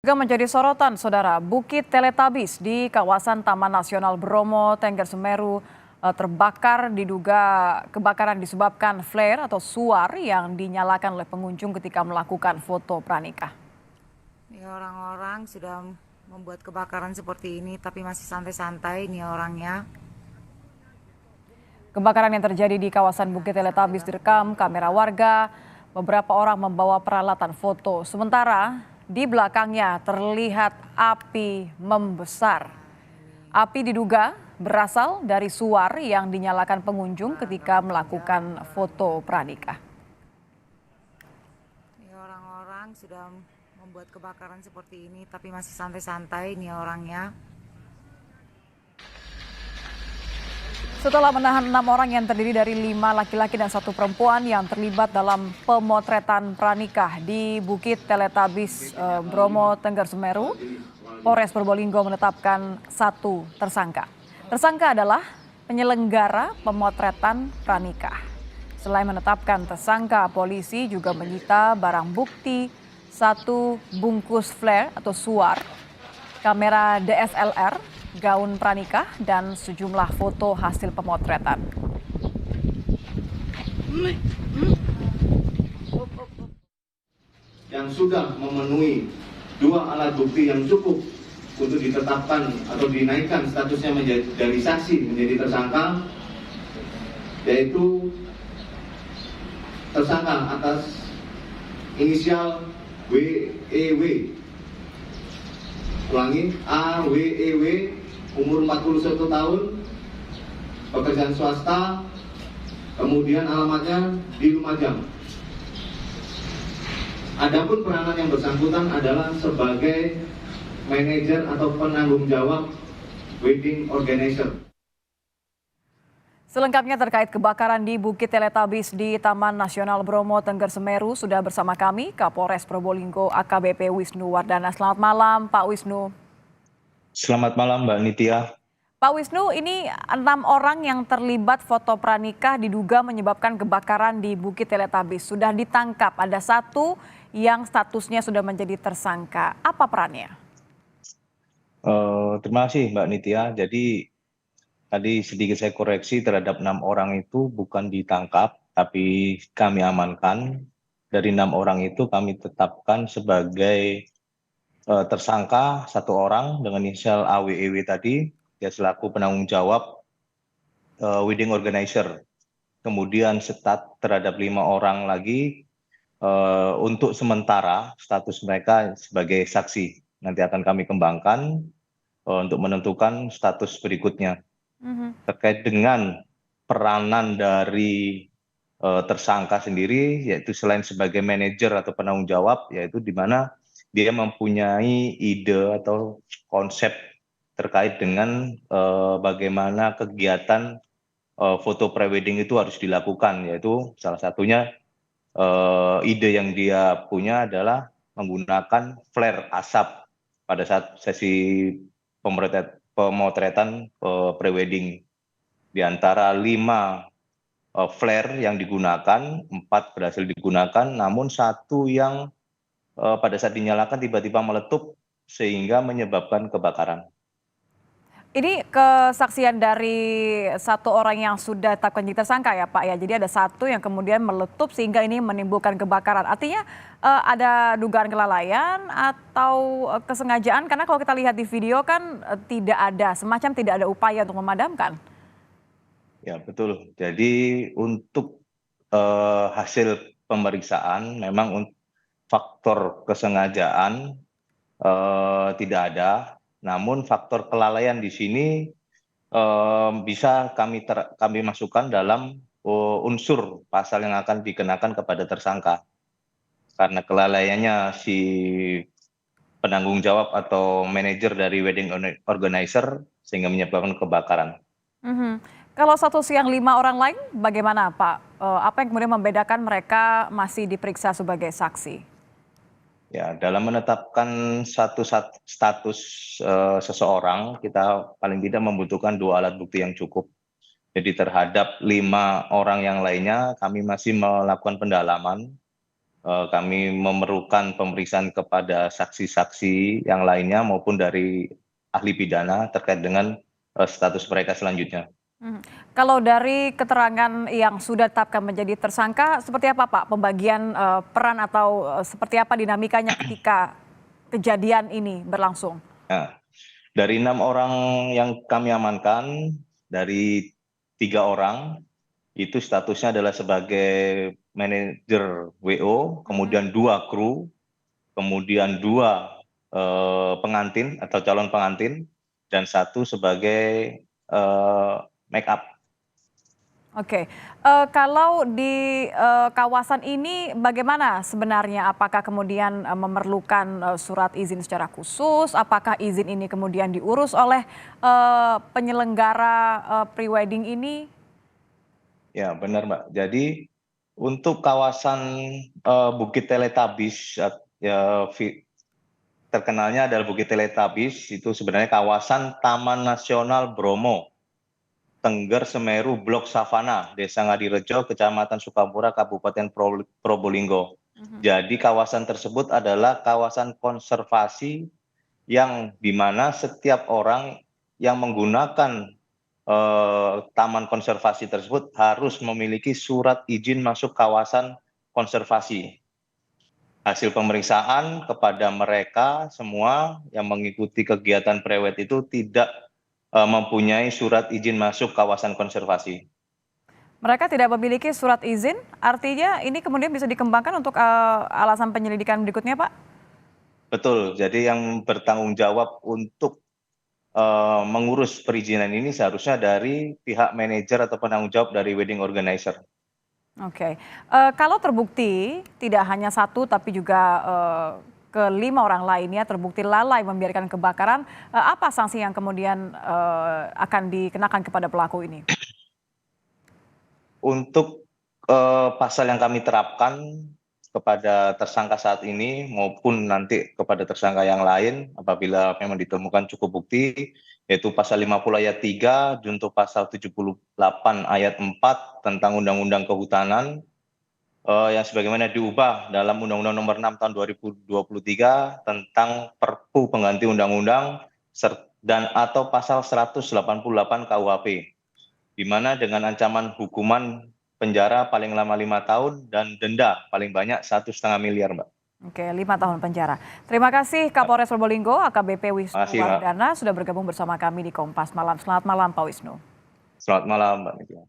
Juga menjadi sorotan, Saudara, Bukit Teletabis di kawasan Taman Nasional Bromo, Tengger Semeru terbakar. Diduga kebakaran disebabkan flare atau suar yang dinyalakan oleh pengunjung ketika melakukan foto pranikah. Ya, orang-orang sudah membuat kebakaran seperti ini, tapi masih santai-santai nih orangnya. Kebakaran yang terjadi di kawasan Bukit Teletabis direkam kamera warga. Beberapa orang membawa peralatan foto. Sementara di belakangnya terlihat api membesar. Api diduga berasal dari suar yang dinyalakan pengunjung ketika melakukan foto pranikah. Ya, orang-orang sudah membuat kebakaran seperti ini, tapi masih santai-santai nih orangnya. Setelah menahan 6 orang yang terdiri dari 5 laki-laki dan 1 perempuan yang terlibat dalam pemotretan pranikah di Bukit Teletabis Bromo, Tengger Semeru, Polres Probolinggo menetapkan 1 tersangka. Tersangka adalah penyelenggara pemotretan pranikah. Selain menetapkan tersangka, polisi juga menyita barang bukti 1 bungkus flare atau suar, kamera DSLR, gaun pranikah, dan sejumlah foto hasil pemotretan. Yang sudah memenuhi 2 alat bukti yang cukup untuk ditetapkan atau dinaikkan statusnya dari saksi menjadi tersangka, yaitu tersangka atas inisial WEW. Ulangi, AWEW, umur 41 tahun, pekerjaan swasta, kemudian alamatnya di Lumajang. Adapun peranan yang bersangkutan adalah sebagai manajer atau penanggung jawab wedding organizer. Selengkapnya terkait kebakaran di Bukit Teletabis di Taman Nasional Bromo, Tengger Semeru, sudah bersama kami Kapolres Probolinggo AKBP Wisnu Wardana. Selamat malam, Pak Wisnu. Selamat malam, Mbak Nitya. Pak Wisnu, ini 6 orang yang terlibat foto pranikah diduga menyebabkan kebakaran di Bukit Teletabis. Sudah ditangkap, ada 1 yang statusnya sudah menjadi tersangka. Apa perannya? Terima kasih, Mbak Nitya. Jadi tadi sedikit saya koreksi, terhadap 6 orang itu bukan ditangkap, tapi kami amankan. Dari 6 orang itu kami tetapkan sebagai tersangka 1 orang dengan inisial AWEW tadi, dia selaku penanggung jawab wedding organizer. Kemudian terhadap 5 orang lagi untuk sementara status mereka sebagai saksi. Nanti akan kami kembangkan untuk menentukan status berikutnya. Terkait dengan peranan dari tersangka sendiri, yaitu selain sebagai manajer atau penanggung jawab, yaitu di mana dia mempunyai ide atau konsep terkait dengan bagaimana kegiatan foto prewedding itu harus dilakukan, yaitu salah satunya ide yang dia punya adalah menggunakan flare asap pada saat sesi pemotretan prewedding. Di antara 5 flare yang digunakan, 4 berhasil digunakan, namun 1 yang pada saat dinyalakan tiba-tiba meletup sehingga menyebabkan kebakaran. Ini kesaksian dari 1 orang yang sudah ditetapkan jadi tersangka ya Pak ya. Jadi ada 1 yang kemudian meletup sehingga ini menimbulkan kebakaran. Artinya ada dugaan kelalaian atau kesengajaan, karena kalau kita lihat di video kan tidak ada upaya untuk memadamkan. Ya betul. Jadi untuk hasil pemeriksaan memang faktor kesengajaan tidak ada. Namun faktor kelalaian di sini bisa kami masukkan dalam unsur pasal yang akan dikenakan kepada tersangka. Karena kelalaiannya si penanggung jawab atau manajer dari wedding organizer sehingga menyebabkan kebakaran. Kalau status yang 5 orang lain bagaimana Pak? Apa yang kemudian membedakan mereka masih diperiksa sebagai saksi? Ya, dalam menetapkan satu status seseorang, kita paling tidak membutuhkan 2 alat bukti yang cukup. Jadi terhadap 5 orang yang lainnya, kami masih melakukan pendalaman kami memerlukan pemeriksaan kepada saksi-saksi yang lainnya maupun dari ahli pidana terkait dengan status mereka selanjutnya. Kalau dari keterangan yang sudah ditetapkan menjadi tersangka, seperti apa Pak pembagian peran atau seperti apa dinamikanya ketika kejadian ini berlangsung? Nah, dari 6 orang yang kami amankan, dari 3 orang itu statusnya adalah sebagai manajer WO, kemudian 2 kru, kemudian 2 pengantin atau calon pengantin, dan 1 sebagai make up. Oke, kalau di kawasan ini bagaimana sebenarnya? Apakah kemudian memerlukan surat izin secara khusus? Apakah izin ini kemudian diurus oleh penyelenggara pre-wedding ini? Ya, benar Mbak. Jadi untuk kawasan Bukit Teletabis, terkenalnya adalah Bukit Teletabis, itu sebenarnya kawasan Taman Nasional Bromo, Tengger Semeru, Blok Savana, Desa Ngadirejo, Kecamatan Sukamura, Kabupaten Probolinggo. Jadi kawasan tersebut adalah kawasan konservasi yang dimana setiap orang yang menggunakan taman konservasi tersebut harus memiliki surat izin masuk kawasan konservasi. Hasil pemeriksaan kepada mereka semua yang mengikuti kegiatan prewed itu tidak mempunyai surat izin masuk kawasan konservasi. Mereka tidak memiliki surat izin, artinya ini kemudian bisa dikembangkan untuk alasan penyelidikan berikutnya, Pak? Betul, jadi yang bertanggung jawab untuk mengurus perizinan ini seharusnya dari pihak manajer atau penanggung jawab dari wedding organizer. Oke, kalau terbukti tidak hanya 1 tapi juga ke-5 orang lainnya terbukti lalai membiarkan kebakaran, apa sanksi yang kemudian akan dikenakan kepada pelaku ini? Untuk pasal yang kami terapkan kepada tersangka saat ini maupun nanti kepada tersangka yang lain apabila memang ditemukan cukup bukti, yaitu pasal 50 ayat 3 junto pasal 78 ayat 4 tentang Undang-Undang Kehutanan yang sebagaimana diubah dalam Undang-Undang Nomor 6 Tahun 2023 tentang Perpu Pengganti Undang-Undang dan atau pasal 188 KUHP, di mana dengan ancaman hukuman penjara paling lama 5 tahun dan denda paling banyak 1,5 miliar, Mbak. Oke, 5 tahun penjara. Terima kasih Kapolres Probolinggo, AKBP Wisnu Wardana sudah bergabung bersama kami di Kompas Malam. Selamat malam Pak Wisnu. Selamat malam Mbak Nitia.